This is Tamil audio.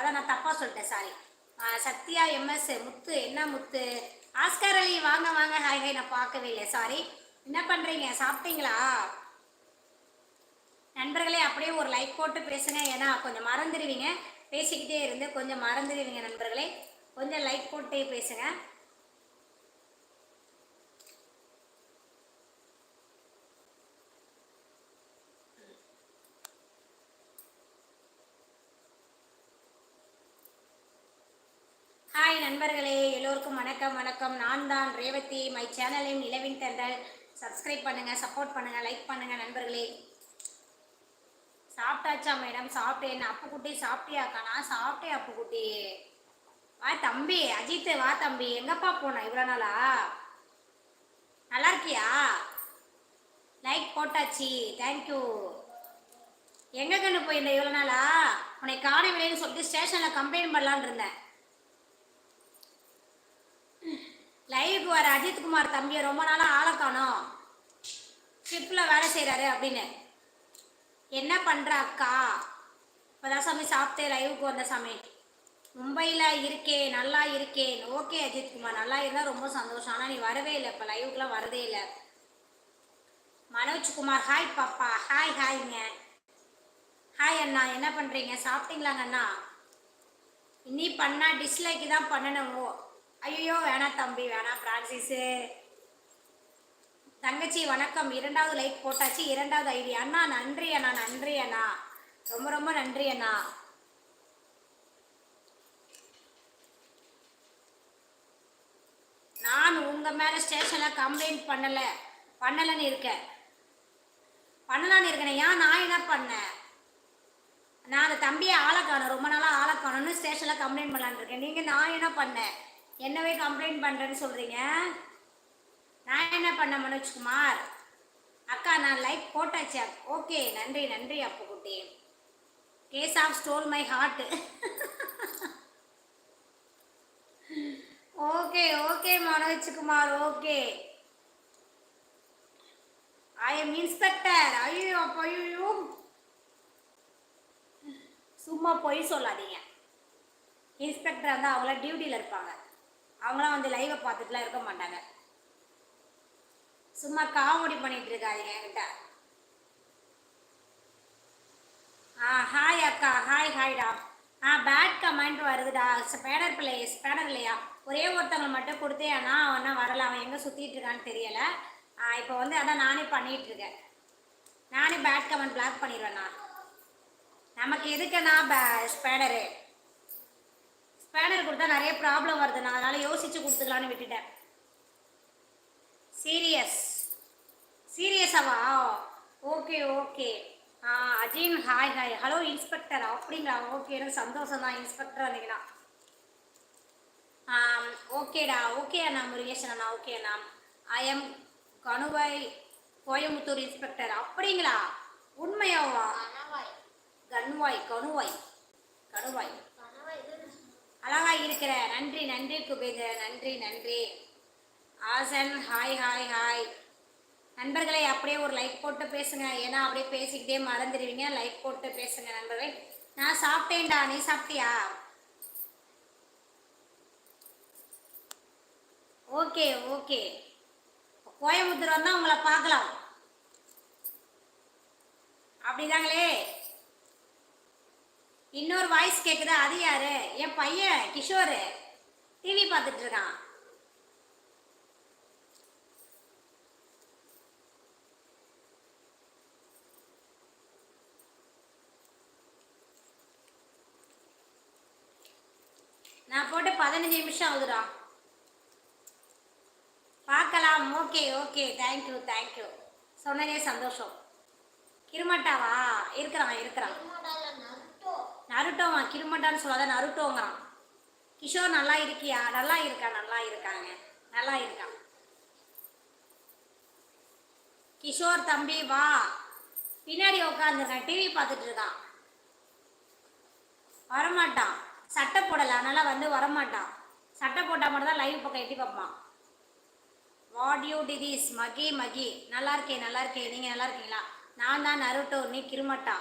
அதான் நான் தப்பாக சொல்லிட்டேன், சாரி. சத்யா எம்எஸ் முத்து, என்ன முத்து? ஆஸ்கார் அலி வாங்க வாங்க, ஹாய் ஹாய். நான் பார்க்கவே இல்லை, சாரி. என்ன பண்ணுறீங்க, சாப்பிட்டீங்களா? நண்பர்களே அப்படியே ஒரு லைக் போட்டு பேசுங்க, ஏன்னா கொஞ்சம் மறந்துடுவீங்க. பேசிக்கிட்டே இருந்து கொஞ்சம் மறந்துடுவீங்க நண்பர்களே. கொஞ்சம் லைக் போட்டே பேசுங்க. ஹாய் நண்பர்களே, எல்லோருக்கும் வணக்கம் வணக்கம். நான் தான் ரேவதி. மை சேனலின் நிலவின் தென்றல். சப்ஸ்கிரைப் பண்ணுங்கள், சப்போர்ட் பண்ணுங்கள், லைக் பண்ணுங்கள் நண்பர்களே. சாப்பிட்டாச்சா மேடம்? சாப்பிட்டேன். அப்புக்குட்டி சாப்பிட்டியாக்கா? நான் சாப்பிட்டேன் அப்புக்குட்டி. வா தம்பி அஜித், வா தம்பி. எங்கப்பா போனா இவ்வளோ நாளா? நல்லா இருக்கியா? லைக் போட்டாச்சு, தேங்க்யூ. எங்கே கண்டு போயிருந்தேன் இவ்வளோ நாளா? உன்னை காணவில்லைன்னு சொல்லிட்டு ஸ்டேஷனில் கம்ப்ளைண்ட் பண்ணலான்னு இருந்தேன். லைவுக்கு வர அஜித்குமார் தம்பியை ரொம்ப நாளாக ஆளை காணோம், ஷிப்பில் வேலை செய்கிறாரு அப்படின்னு. என்ன பண்ணுற அக்கா? இப்போதான் சாமி சாப்பிட்டே லைவுக்கு வந்த சாமி. மும்பையில் இருக்கேன், நல்லா இருக்கேன். ஓகே அஜித்குமார், நல்லா இருந்தால் ரொம்ப சந்தோஷம். ஆனால் நீ வரவே இல்லை, இப்போ லைவுக்குலாம் வரதே இல்லை. மனோஜ்குமார், ஹாய் பாப்பா. ஹாய் ஹாய்ங்க. ஹாய் அண்ணா, என்ன பண்ணுறீங்க? சாப்பிட்டீங்களாங்க அண்ணா? இன்னி பண்ணால் டிஸ்லைக்கு தான் பண்ணணும். ஐயோ வேணாம் தம்பி, வேணாம். பிரான்சிஸு தங்கச்சி வணக்கம். 2வது லைக் போட்டாச்சு, 2வது ஐடி. அண்ணா நன்றி அண்ணா, நன்றி அண்ணா, ரொம்ப ரொம்ப நன்றி அண்ணா. நான் உங்கள் மேலே ஸ்டேஷனில் கம்ப்ளைண்ட் பண்ணலைன்னு இருக்கேன். பண்ணலான்னு இருக்கேன். ஏன் நான் என்ன பண்ணேன்? நான் அந்த தம்பியை ஆளை காணும், ரொம்ப நாளாக ஆளை காணும்னு ஸ்டேஷனில் கம்ப்ளைண்ட் பண்ணலான்னு இருக்கேன். நீங்கள் நான் என்ன பண்ணேன்? என்னவே கம்ப்ளைண்ட் பண்ணுறேன்னு சொல்கிறீங்க. நான் என்ன பண்ண மனோஜ்குமார்? அக்கா நான் லைக் போட்டாச்சு. ஓகே நன்றி நன்றி Appukutty. Case of stole my heart. Okay okay Manojkumar, okay. I am inspector. ஐயோ ஐயோ, சும்மா பொய் சொல்லாதீங்க. இன்ஸ்பெக்டர் இருந்தால் அவங்களாம் டியூட்டியில் இருப்பாங்க, அவங்களாம் வந்து லைவை பார்த்துட்டுலாம் இருக்க மாட்டாங்க. சும்மா காமெடி பண்ணிட்டு இருக்காதீங்க என்கிட்ட. ஹாய் அக்கா, ஹாய் ஹாய்டா. பேட் கமெண்ட் வருதுடா. ஸ்பேனர் இல்லையா? ஒரே ஒருத்தவங்க மட்டும் கொடுத்தேன்னா அவனா வரல, அவன் எங்கே சுற்றிட்டு இருக்கான்னு தெரியலை. இப்போ வந்து அதான் நானே பண்ணிகிட்டு இருக்கேன். நானே பேட் கமெண்ட் பிளாக் பண்ணிடுவேண்ணா. நமக்கு எதுக்குண்ணா ஸ்பேனர் கொடுத்தா நிறைய ப்ராப்ளம் வருதுண்ணா, அதனால் யோசித்து கொடுத்துக்கலான்னு விட்டுட்டேன். சீரியஸாவா? Okay okay. Ajin hi hi. Hello inspector, அப்படிங்களா? ஓகே, எனக்கு சந்தோஷம் தான் இன்ஸ்பெக்டர் வந்தீங்கன்னா. ஓகேடா. ஓகே அண்ணா முருகேசன் அண்ணா, ஓகே அண்ணா. I am Kanuvai, Coimbatore inspector. அப்படிங்களா? உண்மையாவா? கணுவாய் கணுவாய் கணுவாய். அழகா இருக்கிற. நன்றி நன்றி குபேதர், நன்றி நன்றி. Hassan hi hi hi. நண்பர்களே அப்படியே ஒரு லைக் போட்டு பேசுங்க, ஏன்னா அப்படியே பேசிக்கிட்டே மறந்துடுவீங்க. லைக் போட்டு பேசுங்க நண்பர்களே. நான் சாப்பிட்டேன்டா, நீ சாப்பிட்டியா? Okay okay. கோயம்புத்தூர் வந்தால் உங்களை பார்க்கலாம், அப்படிதாங்களே. இன்னொரு வாய்ஸ் கேட்குது, அது யாரு? என் பையன் கிஷோர் டிவி பார்த்துட்டு இருக்கான். நான் போட்டு 15 நிமிஷம் ஆகுதுடா. பார்க்கலாம். Okay okay, thank you thank you. சொன்னதே சந்தோஷம். கிருமட்டாவா? இருக்கிறான். நருட்டோவா? கிருமட்டான்னு சொல்லாத, நருட்டோங்கிறான். கிஷோர் நல்லா இருக்கியா? நல்லா இருக்காங்க, நல்லா இருக்கான். கிஷோர் தம்பி வா. பின்னாடி உட்காந்துருக்கான், டிவி பார்த்துட்டு இருக்கான். வரமாட்டான், சட்டை போடலை, அதனால் வந்து வரமாட்டான். சட்டை போட்டால் மட்டும் தான் லைவ் பக்கம் எட்டி பார்ப்பான். வாட் யூ டிதிஸ் மகி. நல்லா இருக்கேன். நீங்கள் நல்லா இருக்கீங்களா? நான் தான் நருட்டோ, நீ கிருமட்டா.